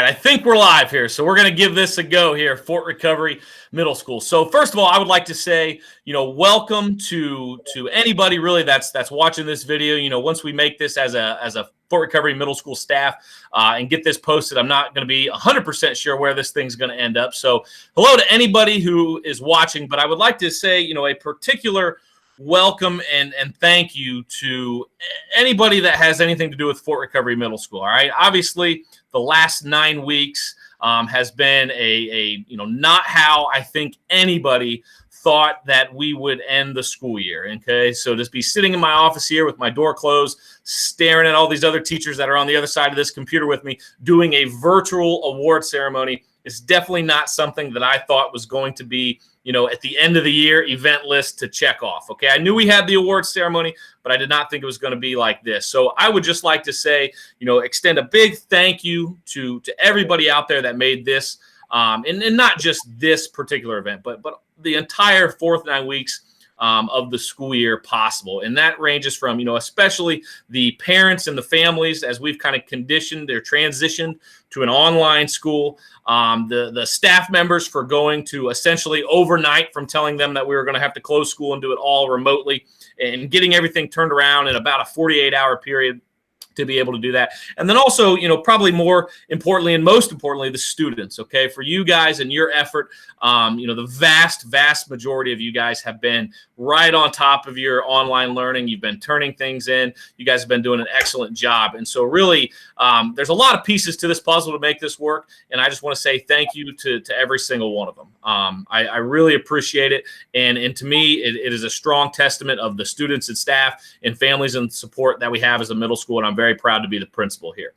right, I think we're live here, so we're going to give this a go here, Fort Recovery Middle School. So first of all, I would like to say, welcome to anybody really that's watching this video. Once we make this as a Fort Recovery Middle School staff and get this posted, I'm not going to be 100% sure where this thing's going to end up. So hello to anybody who is watching, but I would like to say, a particular welcome and thank you to anybody that has anything to do with Fort Recovery Middle School. All right, obviously the last 9 weeks has been a not how I think anybody thought that we would end the school year. Okay, so just be sitting in my office here with my door closed, staring at all these other teachers that are on the other side of this computer with me doing a virtual award ceremony is definitely not something that I thought was going to be at the end of the year event list to check off. Okay, I knew we had the award ceremony, but I did not think it was going to be like this. So I would just like to say, extend a big thank you to everybody out there that made this, and not just this particular event, but the entire 9 weeks of the school year possible. And that ranges from, especially the parents and the families as we've kind of conditioned their transition to an online school, the staff members for going to essentially overnight from telling them that we were going to have to close school and do it all remotely and getting everything turned around in about a 48-hour period to be able to do that. And then also, probably more importantly and most importantly, the students, okay? For you guys and your effort, the vast majority of you guys have been right on top of your online learning. You've been turning things in. You guys have been doing an excellent job. And so really, there's a lot of pieces to this puzzle to make this work. And I just want to say thank you to every single one of them. I really appreciate it. And to me, it is a strong testament of the students and staff and families and support that we have as a middle school. And I'm very proud to be the principal here.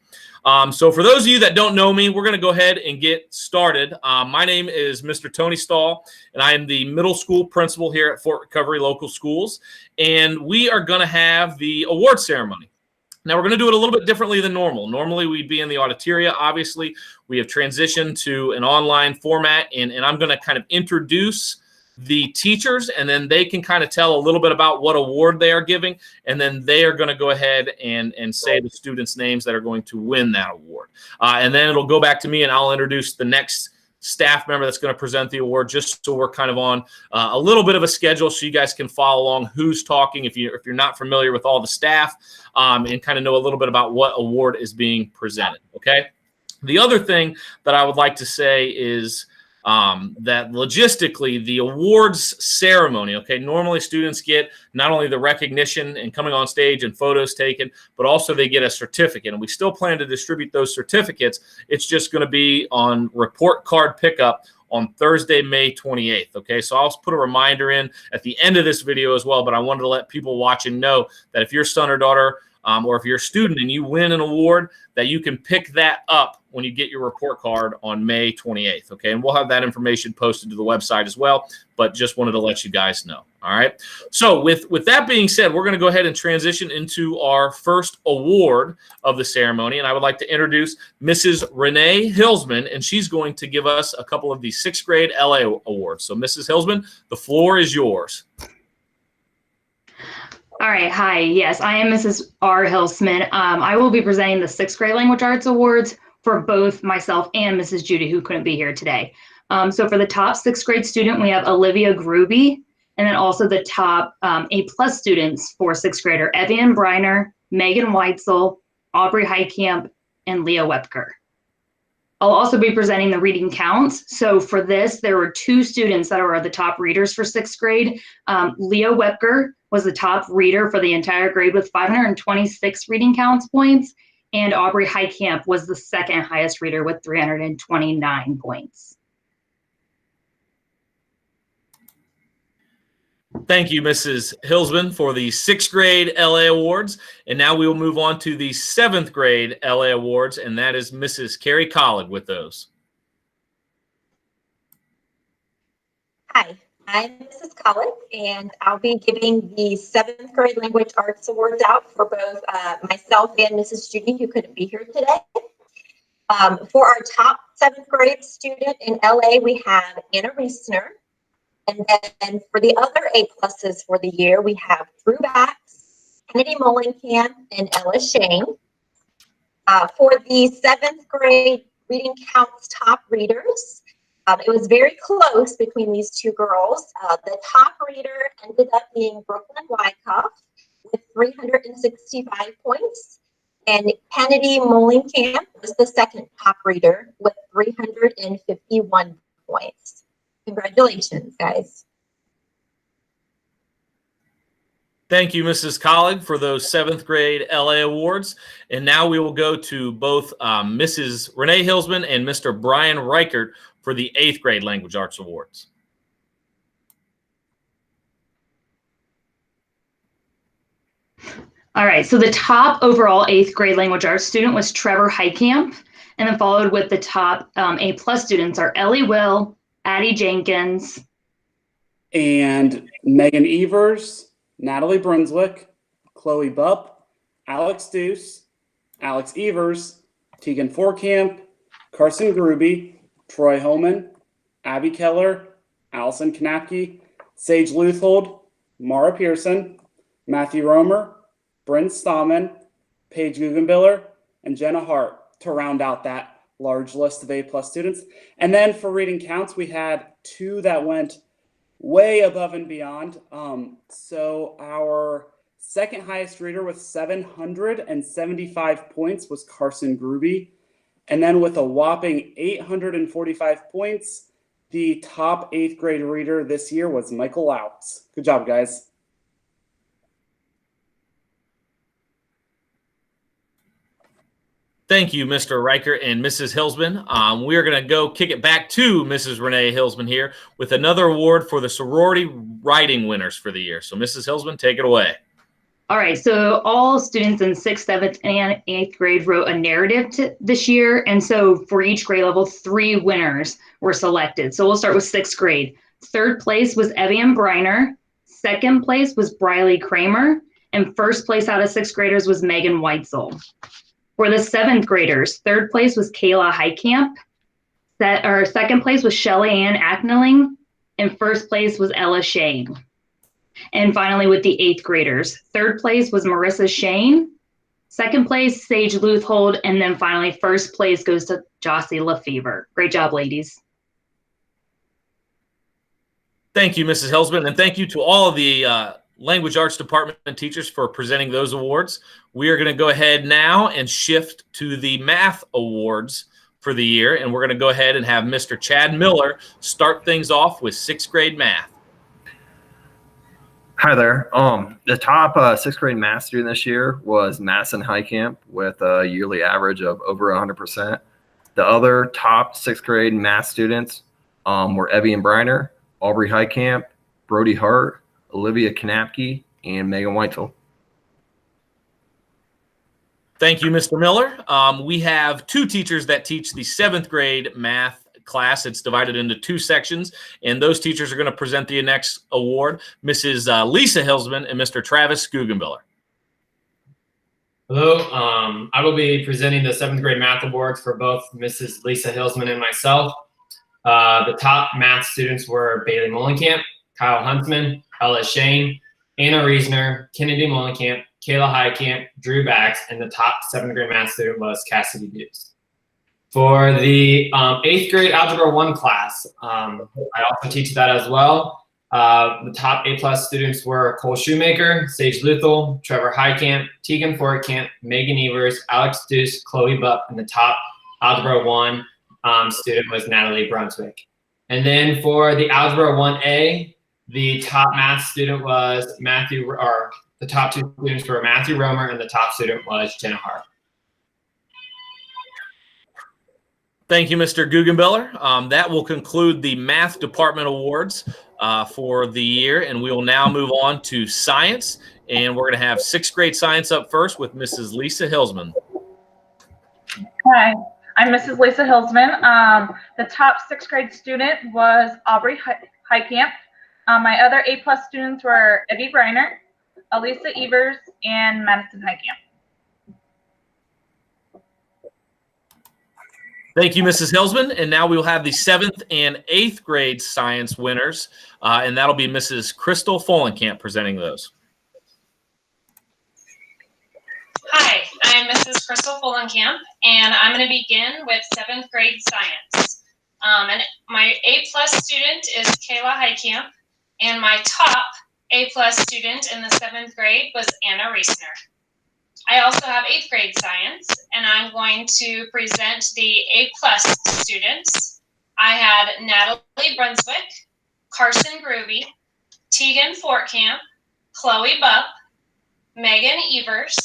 So for those of you that don't know me, we're going to go ahead and get started. My name is Mr. Tony Stahl, and I am the middle school principal here at Fort Recovery Local Schools. And we are going to have the award ceremony. Now, we're going to do it a little bit differently than normal. Normally, we'd be in the auditoria. Obviously, we have transitioned to an online format, and I'm going to kind of introduce the teachers, and then they can kind of tell a little bit about what award they are giving, and then they are going to go ahead and say the students' names that are going to win that award. And then it'll go back to me, and I'll introduce the next staff member that's going to present the award, just so we're kind of on a little bit of a schedule so you guys can follow along who's talking if you're not familiar with all the staff, and kind of know a little bit about what award is being presented, okay? The other thing that I would like to say is that logistically, the awards ceremony, okay, normally students get not only the recognition and coming on stage and photos taken, but also they get a certificate. And we still plan to distribute those certificates. It's just going to be on report card pickup on Thursday, May 28th. Okay, so I'll put a reminder in at the end of this video as well, but I wanted to let people watching know that if your son or daughter or if you're a student and you win an award, that you can pick that up when you get your report card on May 28th, okay? And we'll have that information posted to the website as well, but just wanted to let you guys know, all right? So with that being said, we're going to go ahead and transition into our first award of the ceremony, and I would like to introduce Mrs. Renee Hilsman, and she's going to give us a couple of the 6th grade LA awards. So Mrs. Hilsman, the floor is yours. All right. Hi. Yes, I am Mrs. R. Hilsman. I will be presenting the 6th grade Language Arts Awards for both myself and Mrs. Judy, who couldn't be here today. So for the top 6th grade student, we have Olivia Gruby, and then also the top A+ students for 6th grader, Evian Briner, Megan Weitzel, Aubrey Heitkamp, and Leah Wepker. I'll also be presenting the reading counts. So for this, there were 2 students that were the top readers for 6th grade. Leah Wepker was the top reader for the entire grade with 526 reading counts points, and Aubrey Heitkamp was the 2nd highest reader with 329 points. Thank you, Mrs. Hilsman, for the 6th grade LA Awards. And now we will move on to the 7th grade LA Awards, and that is Mrs. Carrie Collig with those. Hi, I'm Mrs. Collig, and I'll be giving the 7th grade Language Arts Awards out for both myself and Mrs. Judy, who couldn't be here today. For our top 7th grade student in LA, we have Anna Reesner. And then for the other A+s for the year, we have Drew Bax, Kennedy Mullenkamp, and Ella Shane. For the 7th grade Reading Counts top readers. It was very close between these two girls. The top reader ended up being Brooklyn Wyckoff with 365 points, and Kennedy Molenkamp was the second top reader with 351 points. Congratulations, guys. Thank you, Mrs. Collig, for those 7th grade LA awards. And now we will go to both Mrs. Renee Hilsman and Mr. Brian Reichert for the 8th grade Language Arts Awards. All right, so the top overall 8th grade Language Arts student was Trevor Heitkamp, and then followed with the top A+ students are Ellie Will, Addie Jenkins, and Megan Evers, Natalie Brunswick, Chloe Bupp, Alex Deuce, Alex Evers, Tegan Forkamp, Carson Gruby, Troy Holman, Abby Keller, Allison Knapke, Sage Luthold, Mara Pearson, Matthew Romer, Bryn Stallman, Paige Guggenbiller, and Jenna Hart to round out that large list of A+ students. And then for Reading Counts, we had 2 that went way above and beyond. So our second highest reader with 775 points was Carson Gruby. And then with a whopping 845 points, the top 8th grade reader this year was Michael Louts. Good job, guys. Thank you, Mr. Reichert and Mrs. Hilsman. We are going to go kick it back to Mrs. Renee Hilsman here with another award for the sorority writing winners for the year. So, Mrs. Hilsman, take it away. All right, so all students in 6th, 7th, and 8th grade wrote a narrative this year. And so for each grade level, 3 winners were selected. So we'll start with 6th grade. 3rd place was Evian Briner. 2nd place was Briley Kramer. And 1st place out of 6th graders was Megan Weitzel. For the 7th graders, 3rd place was Kayla Heitkamp. 2nd place was Shelly Ann Ackneling. And 1st place was Ella Shane. And finally, with the 8th graders, 3rd place was Marissa Shane. 2nd place, Sage Luthold. And then finally, 1st place goes to Jossie Lefevre. Great job, ladies. Thank you, Mrs. Hilsman. And thank you to all of the Language Arts Department teachers for presenting those awards. We are going to go ahead now and shift to the Math Awards for the year. And we're going to go ahead and have Mr. Chad Miller start things off with 6th grade math. Hi there. The top 6th grade math student this year was Madison Heitkamp with a yearly average of over 100%. The other top 6th grade math students were Evian Briner, Aubrey Heitkamp, Brody Hart, Olivia Knapke, and Megan Weitzel. Thank you, Mr. Miller. We have 2 teachers that teach the 7th grade math class. It's divided into 2 sections, and those teachers are going to present the next award, Mrs. Lisa Hilsman and Mr. Travis Guggenbiller. Hello, I will be presenting the 7th grade math awards for both Mrs. Lisa Hilsman and myself. The top math students were Bailey Molenkamp, Kyle Huntsman, Ella Shane, Anna Reisner, Kennedy Molenkamp, Kayla Heitkamp, Drew Bax, and the top 7th grade math student was Cassidy Dukes. For the 8th grade Algebra 1 class, I also teach that as well. The top A+ students were Cole Shoemaker, Sage Luthel, Trevor Heitkamp, Tegan Forkamp, Megan Evers, Alex Deuce, Chloe Bupp, and the top Algebra 1 student was Natalie Brunswick. And then for the Algebra 1A, the top math student was the top 2 students were Matthew Romer, and the top student was Jenna Hart. Thank you, Mr. Guggenbiller. That will conclude the Math Department Awards for the year, and we will now move on to Science, and we're going to have 6th grade Science up first with Mrs. Lisa Hilsman. Hi, I'm Mrs. Lisa Hilsman. The top 6th grade student was Aubrey Heitkamp. My other A+ students were Evie Briner, Elisa Evers, and Madison Heitkamp. Thank you, Mrs. Hilsman. And now we will have the 7th and 8th grade science winners, and that'll be Mrs. Crystal Folenkamp presenting those. Hi, I'm Mrs. Mrs. Crystal Fulenkamp, and I'm going to begin with 7th grade science. And my A+ student is Kayla Heitkamp, and my top A+ student in the 7th grade was Anna Reisner. I also have 8th grade science, and I'm going to present the A+ students. I had Natalie Brunswick, Carson Groovy, Tegan Fortcamp, Chloe Bupp, Megan Evers,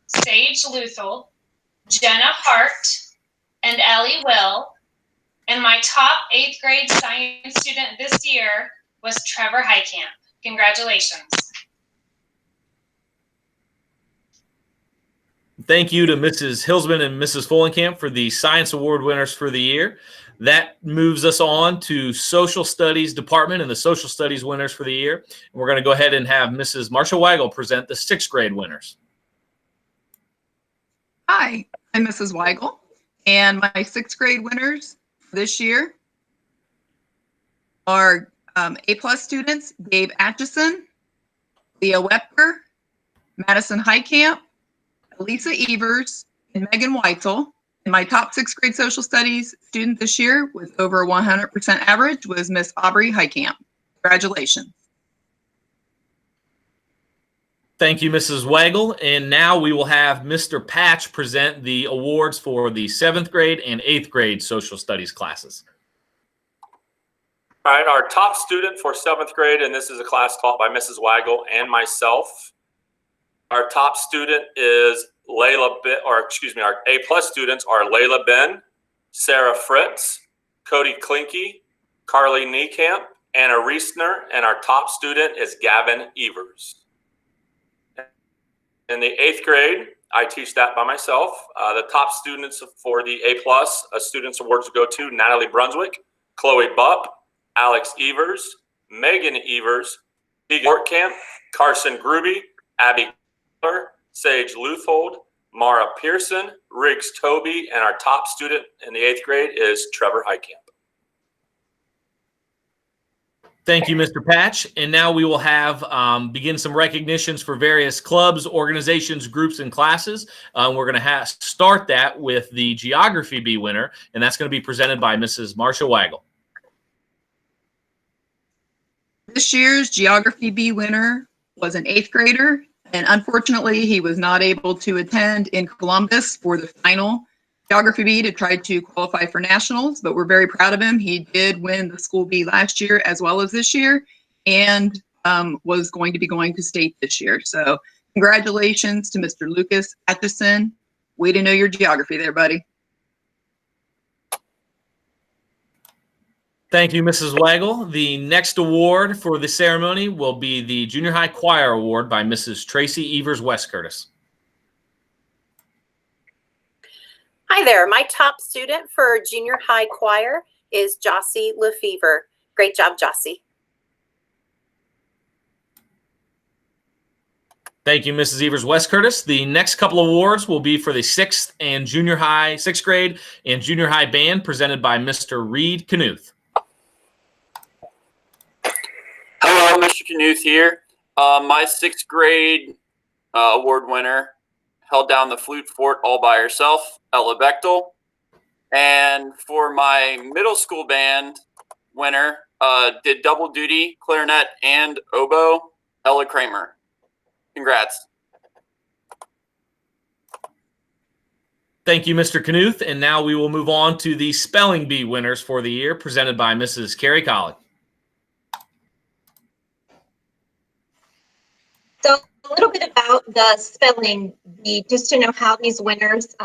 Sage Luthold, Jenna Hart, and Ellie Will. And my top 8th grade science student this year was Trevor Heitkamp. Congratulations. Thank you to Mrs. Hilsman and Mrs. Fulenkamp for the Science Award winners for the year. That moves us on to Social Studies Department and the Social Studies winners for the year. And we're going to go ahead and have Mrs. Marsha Weigel present the 6th grade winners. Hi, I'm Mrs. Weigel, and my 6th grade winners this year are A+ students Gabe Atchison, Leah Wepker, Madison Heitkamp, Elisa Evers, and Megan Weitzel. And my top 6th grade social studies student this year with over 100% average was Miss Aubrey Heitkamp. Congratulations. Thank you, Mrs. Weigel. And now we will have Mr. Patch present the awards for the 7th grade and 8th grade social studies classes. All right, our top student for 7th grade, and this is a class taught by Mrs. Weigel and myself. Our top student is our A+ students are Layla Ben, Sarah Fritz, Cody Klinke, Carly Niekamp, Anna Reisner, and our top student is Gavin Evers. In the 8th grade, I teach that by myself. The top students for the A+ students awards go to Natalie Brunswick, Chloe Bupp, Alex Evers, Megan Evers, Tegan Fortcamp, Carson Gruby, Abby Keller, Sage Luthold, Mara Pearson, Riggs Toby, and our top student in the 8th grade is Trevor Heitkamp. Thank you, Mr. Patch. And now we will have begin some recognitions for various clubs, organizations, groups, and classes. We're going to start that with the Geography B winner, and that's going to be presented by Mrs. Marsha Weigel. This year's Geography B winner was an 8th grader, and unfortunately, he was not able to attend in Columbus for the final Geography B to try to qualify for nationals, but we're very proud of him. He did win the School B last year as well as this year, and was going to be going to state this year. So congratulations to Mr. Lucas Atchison. Way to know your geography there, buddy. Thank you, Mrs. Weigel. The next award for the ceremony will be the Junior High Choir Award by Mrs. Tracy Evers West Curtis. Hi there. My top student for junior high choir is Jossie Lefevre. Great job, Jossie. Thank you, Mrs. Evers West Curtis. The next couple of awards will be for the 6th grade and junior high band presented by Mr. Reed Knuth. Hello, Mr. Knuth here. My 6th grade award winner held down the flute fort all by herself, Ella Bechtel. And for my middle school band winner, did double duty, clarinet and oboe, Ella Kramer. Congrats. Thank you, Mr. Knuth. And now we will move on to the Spelling Bee winners for the year presented by Mrs. Carrie Colley. So a little bit about the spelling bee, just to know how these winners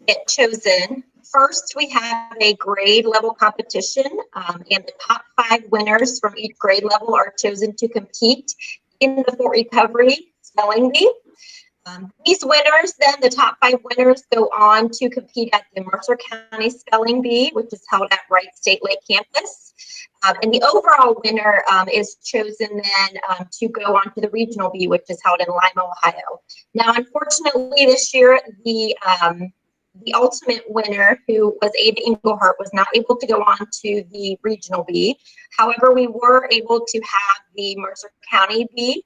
get chosen. First, we have a grade level competition, and the top 5 winners from each grade level are chosen to compete in the Fort Recovery Spelling Bee. These winners, then the top 5 winners, go on to compete at the Mercer County Spelling Bee, which is held at Wright State Lake Campus. And the overall winner is chosen then to go on to the Regional Bee, which is held in Lima, Ohio. Now, unfortunately, this year, the ultimate winner, who was Ada Engelhart, was not able to go on to the Regional Bee. However, we were able to have the Mercer County Bee.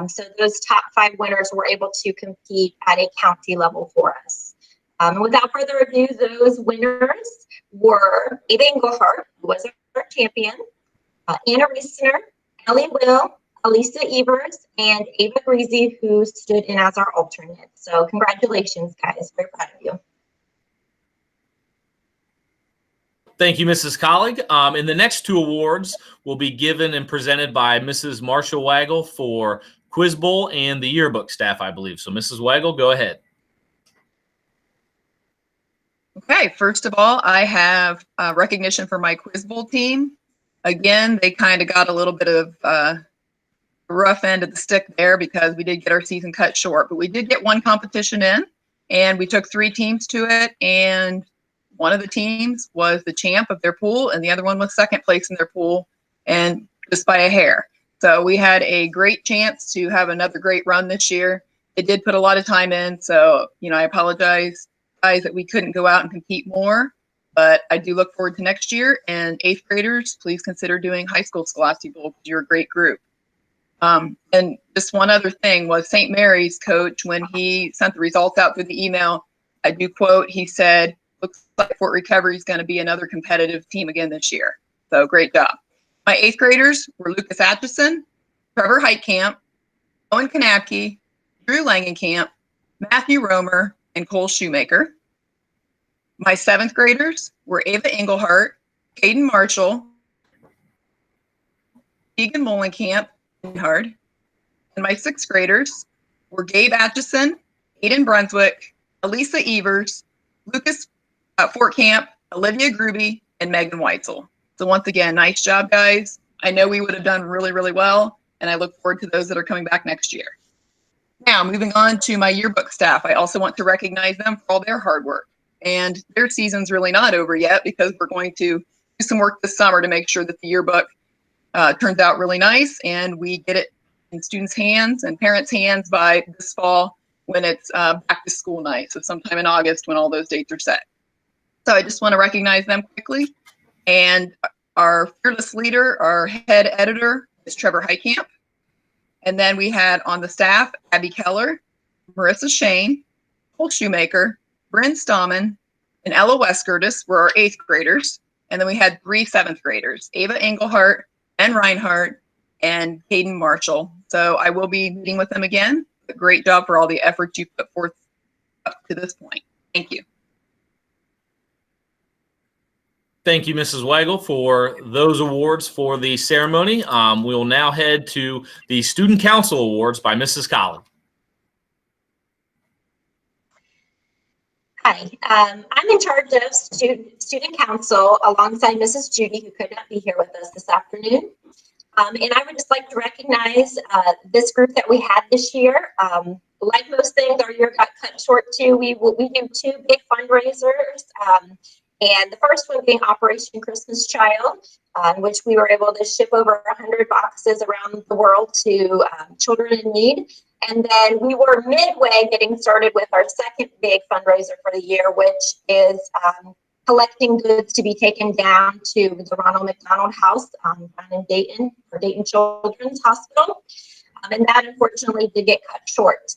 So those top 5 winners were able to compete at a county level for us. Without further ado, those winners were Ava Engelhardt, who was our champion, Anna Reisner, Ellie Will, Elisa Evers, and Ava Greasy, who stood in as our alternate. So congratulations, guys. Very proud of you. Thank you, Mrs. Colleague. And the next two awards will be given and presented by Mrs. Marshall Waggle for Quiz Bowl and the yearbook staff, I believe. So Mrs. Waggle, go ahead. Okay, first of all, I have recognition for my Quiz Bowl team. Again, they kind of got a little bit of rough end of the stick there because we did get our season cut short, but we did get one competition in, and we took 3 teams to it, and one of the teams was the champ of their pool, and the other one was second place in their pool, and just by a hair. So we had a great chance to have another great run this year. It did put a lot of time in, so I apologize, guys, that we couldn't go out and compete more, but I do look forward to next year. And 8th graders, please consider doing high school Scholastic Bowl because you're a great group. And just one other thing was St. Mary's coach, when he sent the results out through the email, I do quote, he said, looks like Fort Recovery is going to be another competitive team again this year. So great job. My 8th graders were Lucas Atchison, Trevor Heitkamp, Owen Kanapke, Drew Langenkamp, Matthew Romer, and Cole Shoemaker. My 7th graders were Ava Engelhardt, Caden Marshall, Keegan Molenkamp, and my 6th graders were Gabe Atchison, Aiden Brunswick, Elisa Evers, Lucas Fort Camp, Olivia Gruby, and Megan Weitzel. So once again, nice job, guys. I know we would have done really, really well, and I look forward to those that are coming back next year. Now, moving on to my yearbook staff, I also want to recognize them for all their hard work. And their season's really not over yet because we're going to do some work this summer to make sure that the yearbook turns out really nice and we get it in students' hands and parents' hands by this fall when it's back to school night. So sometime in August when all those dates are set. So I just want to recognize them quickly. And our fearless leader, our head editor, is Trevor Heitkamp. And then we had on the staff, Abby Keller, Marissa Shane, Cole Shoemaker, Bryn Stahman, and Ella Westgertis were our 8th graders. And then we had 3 7th graders, Ava Engelhardt, and Reinhardt, and Caden Marshall. So I will be meeting with them again. A great job for all the efforts you put forth up to this point. Thank you. Thank you, Mrs. Waggle, for those awards for the ceremony. We will now head to the Student Council Awards by Mrs. Collins. Hi, I'm in charge of student council alongside Mrs. Judy, who could not be here with us this afternoon. And I would just like to recognize this group that we had this year. Like most things, our year got cut short too. We do 2 big fundraisers. And the first one being Operation Christmas Child, which we were able to ship over 100 boxes around the world to children in need. And then we were midway getting started with our second big fundraiser for the year, which is collecting goods to be taken down to the Ronald McDonald House down in Dayton, or Dayton Children's Hospital. And that unfortunately did get cut short.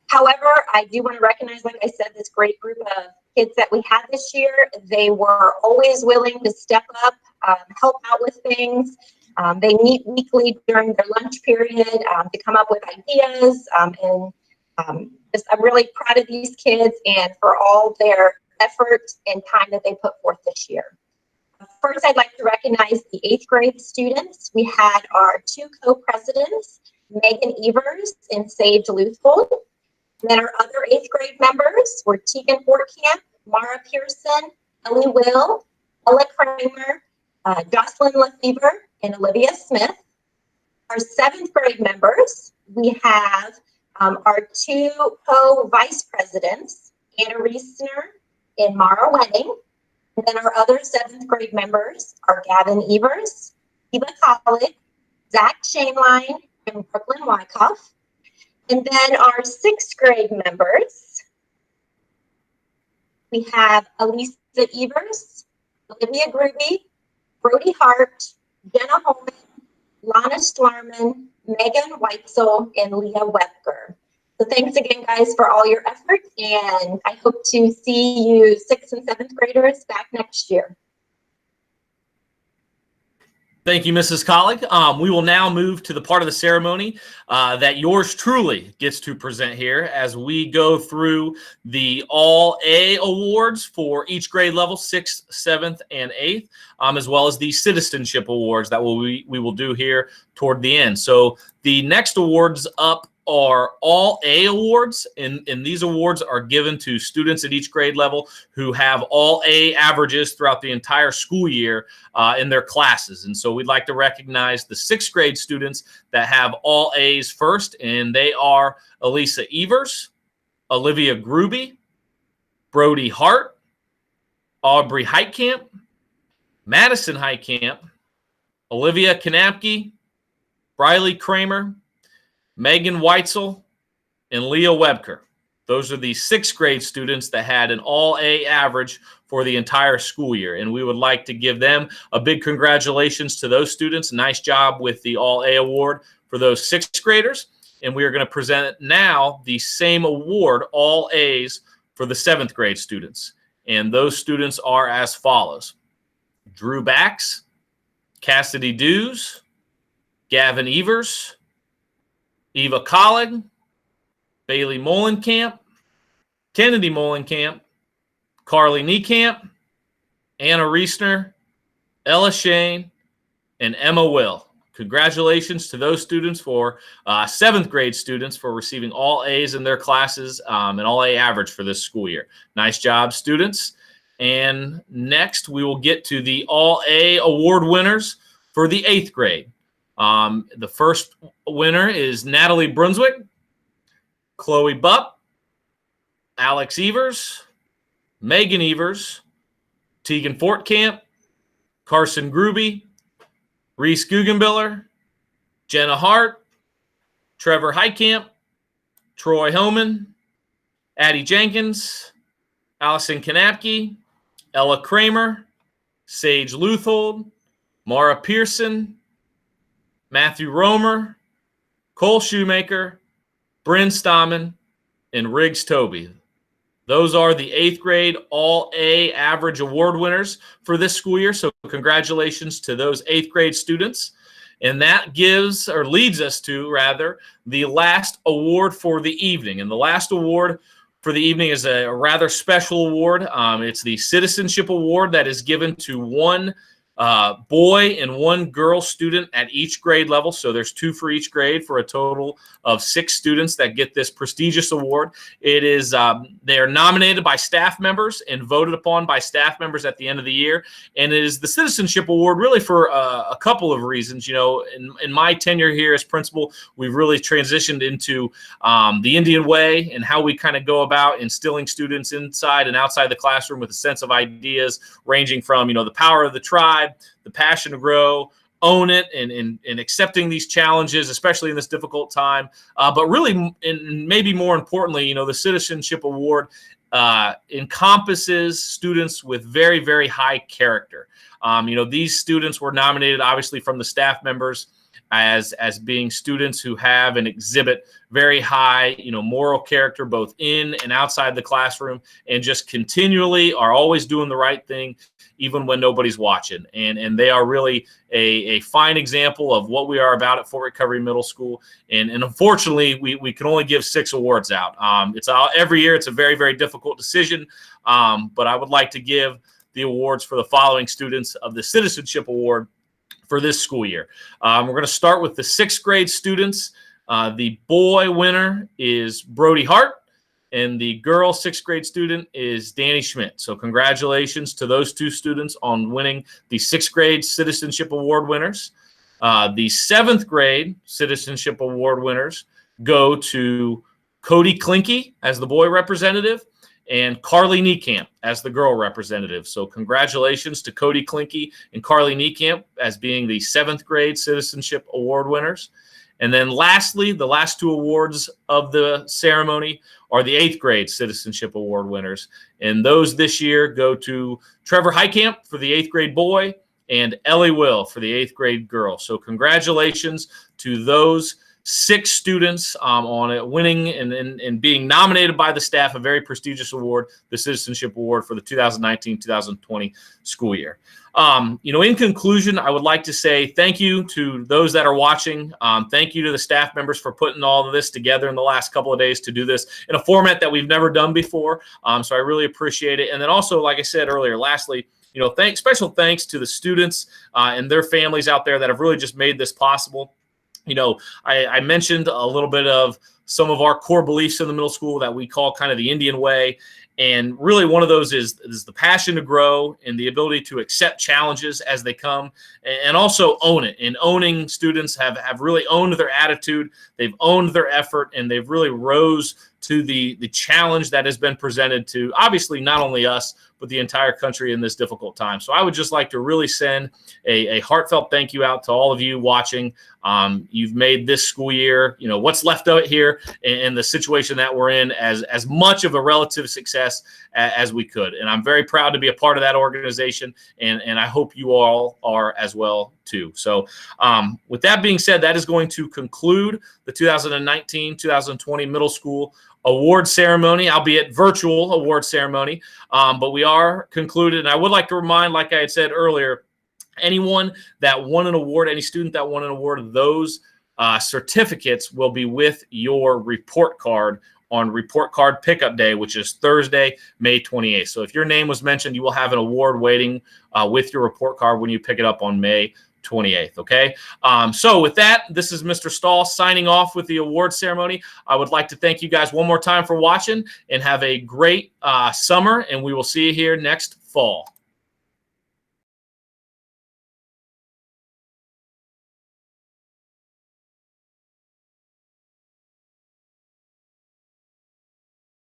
However, I do want to recognize, like I said, this great group of kids that we had this year. They were always willing to step up, help out with things. They meet weekly during their lunch period to come up with ideas. And I'm really proud of these kids and for all their effort and time that they put forth this year. First, I'd like to recognize the 8th grade students. We had our 2 co-presidents, Megan Evers and Sage Luthvold. Then our other 8th grade members were Tegan Fortcamp, Mara Pearson, Ellie Will, Ella Kramer, Jocelyn Lefevre, and Olivia Smith. Our 7th grade members, we have our 2 co-vice presidents, Anna Reisner and Mara Wenning. And then our other 7th grade members are Gavin Evers, Eva Collick, Zach Shainline, and Brooklyn Wyckoff. And then our 6th grade members, we have Elisa Evers, Olivia Gruby, Brody Hart, Jenna Holman, Lana Schlarman, Megan Weitzel, and Leah Webker. So thanks again, guys, for all your effort, and I hope to see you 6th and 7th graders back next year. Thank you, Mrs. Collig. We will now move to the part of the ceremony that yours truly gets to present here as we go through the All A awards for each grade level, 6th, 7th, and 8th, as well as the Citizenship Awards that we will do here toward the end. So the next awards up are All A awards, and these awards are given to students at each grade level who have All A averages throughout the entire school year in their classes. And so we'd like to recognize the 6th grade students that have All A's first, and they are Elisa Evers, Olivia Gruby, Brody Hart, Aubrey Heitkamp, Madison Heitkamp, Olivia Kanapke, Briley Kramer, Megan Weitzel, and Leah Webker. Those are the 6th grade students that had an All A average for the entire school year. And we would like to give them a big congratulations to those students. Nice job with the All A award for those 6th graders. And we are going to present now the same award, All A's, for the 7th grade students. And those students are as follows: Drew Bax, Cassidy Dews, Gavin Evers, Eva Collig, Bailey Molenkamp, Kennedy Molenkamp, Carly Niekamp, Anna Reesner, Ella Shane, and Emma Will. Congratulations to those students for 7th grade students for receiving All A's in their classes and All A average for this school year. Nice job, students. And next, we will get to the All A award winners for the 8th grade. The first winner is Natalie Brunswick, Chloe Bupp, Alex Evers, Megan Evers, Tegan Fortcamp, Carson Gruby, Reese Guggenbiller, Jenna Hart, Trevor Heitkamp, Troy Homan, Addie Jenkins, Allison Kanapke, Ella Kramer, Sage Luthold, Mara Pearson, Matthew Romer, Cole Shoemaker, Bryn Stammen, and Riggs Toby. Those are the 8th grade All A average award winners for this school year. So congratulations to those 8th grade students. And that leads us to the last award for the evening. And the last award for the evening is a rather special award. It's the Citizenship Award that is given to one boy and one girl student at each grade level. So there's 2 for each grade for a total of 6 students that get this prestigious award. It is they are nominated by staff members and voted upon by staff members at the end of the year. And it is the Citizenship Award really for a couple of reasons. You know, in my tenure here as principal, we've really transitioned into the Indian way and how we kind of go about instilling students inside and outside the classroom with a sense of ideas ranging from, you know, the power of the tribe, the passion to grow, own it, and accepting these challenges, especially in this difficult time. But really, and maybe more importantly, you know, the Citizenship Award encompasses students with very, very high character. You know, these students were nominated obviously from the staff members as being students who have and exhibit very high, you know, moral character both in and outside the classroom, and just continually are always doing the right thing even when nobody's watching. And they are really a fine example of what we are about at Fort Recovery Middle School. And unfortunately, we can only give 6 awards out. It's every year. It's a very, very difficult decision. But I would like to give the awards for the following students of the Citizenship Award for this school year. We're going to start with the 6th grade students. The boy winner is Brody Hart, and the girl 6th grade student is Danny Schmidt. So congratulations to those 2 students on winning the 6th grade Citizenship Award winners. The 7th grade Citizenship Award winners go to Cody Klinke as the boy representative and Carly Niekamp as the girl representative. So congratulations to Cody Klinke and Carly Niekamp as being the 7th grade Citizenship Award winners. And then lastly, the last 2 awards of the ceremony are the 8th grade Citizenship Award winners. And those this year go to Trevor Heitkamp for the 8th grade boy and Ellie Will for the 8th grade girl. So congratulations to those 6 students on it, winning and being nominated by the staff, a very prestigious award, the Citizenship Award for the 2019-2020 school year. In conclusion, I would like to say thank you to those that are watching. Thank you to the staff members for putting all of this together in the last couple of days to do this in a format that we've never done before. So I really appreciate it. And then also, like I said earlier, lastly, special thanks to the students and their families out there that have really just made this possible. I mentioned a little bit of some of our core beliefs in the middle school that we call kind of the Indian way. And really one of those is the passion to grow and the ability to accept challenges as they come and also own it. And owning students have really owned their attitude, they've owned their effort, and they've really rose to the challenge that has been presented to obviously not only us, but the entire country in this difficult time. So I would just like to really send a heartfelt thank you out to all of you watching. You've made this school year, what's left of it here and the situation that we're in as much of a relative success as we could. And I'm very proud to be a part of that organization. And I hope you all are as well too. So with that being said, that is going to conclude the 2019-2020 middle school award ceremony, albeit virtual award ceremony. But we are concluded. And I would like to remind, like I had said earlier, anyone that won an award, any student that won an award, those certificates will be with your report card on report card pickup day, which is Thursday, May 28th. So if your name was mentioned, you will have an award waiting with your report card when you pick it up on May 28th. Okay. So with that, this is Mr. Stahl signing off with the award ceremony. I would like to thank you guys one more time for watching and have a great summer, and we will see you here next fall.